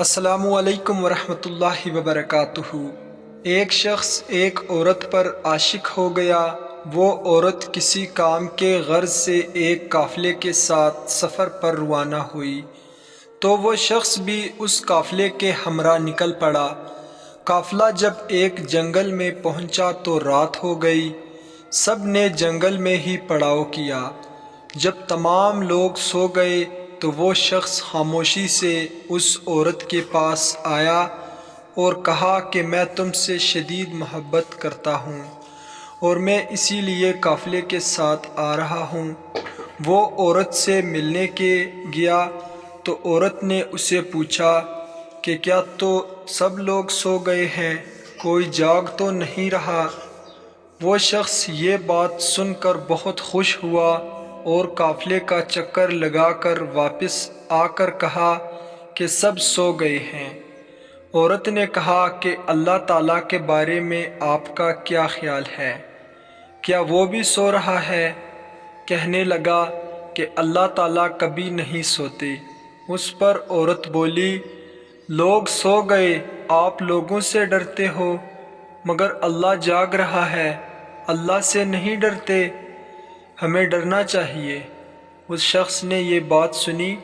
السلام علیکم ورحمۃ اللہ وبرکاتہ۔ ایک شخص ایک عورت پر عاشق ہو گیا۔ وہ عورت کسی کام کے غرض سے ایک قافلے کے ساتھ سفر پر روانہ ہوئی تو وہ شخص بھی اس قافلے کے ہمراہ نکل پڑا۔ قافلہ جب ایک جنگل میں پہنچا تو رات ہو گئی۔ سب نے جنگل میں ہی پڑاؤ کیا۔ جب تمام لوگ سو گئے تو وہ شخص خاموشی سے اس عورت کے پاس آیا اور کہا کہ میں تم سے شدید محبت کرتا ہوں اور میں اسی لیے قافلے کے ساتھ آ رہا ہوں۔ وہ عورت سے ملنے کے گیا تو عورت نے اسے پوچھا کہ کیا تو سب لوگ سو گئے ہیں، کوئی جاگ تو نہیں رہا؟ وہ شخص یہ بات سن کر بہت خوش ہوا اور قافلے کا چکر لگا کر واپس آ کر کہا کہ سب سو گئے ہیں۔ عورت نے کہا کہ اللہ تعالیٰ کے بارے میں آپ کا کیا خیال ہے؟ کیا وہ بھی سو رہا ہے؟ کہنے لگا کہ اللہ تعالیٰ کبھی نہیں سوتے۔ اس پر عورت بولی، لوگ سو گئے، آپ لوگوں سے ڈرتے ہو، مگر اللہ جاگ رہا ہے، اللہ سے نہیں ڈرتے؟ ہمیں ڈرنا چاہیے۔ اس شخص نے یہ بات سنی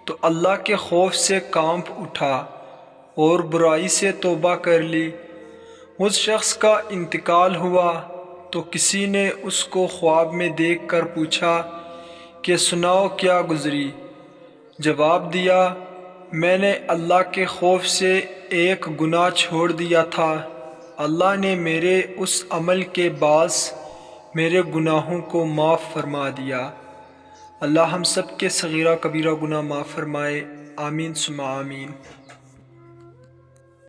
تو اللہ کے خوف سے کانپ اٹھا اور برائی سے توبہ کر لی۔ اس شخص کا انتقال ہوا تو کسی نے اس کو خواب میں دیکھ کر پوچھا کہ سناؤ کیا گزری؟ جواب دیا، میں نے اللہ کے خوف سے ایک گناہ چھوڑ دیا تھا، اللہ نے میرے اس عمل کے باعث میرے گناہوں کو معاف فرما دیا۔ اللہ ہم سب کے صغیرہ کبیرہ گناہ معاف فرمائے، آمین ثم آمین۔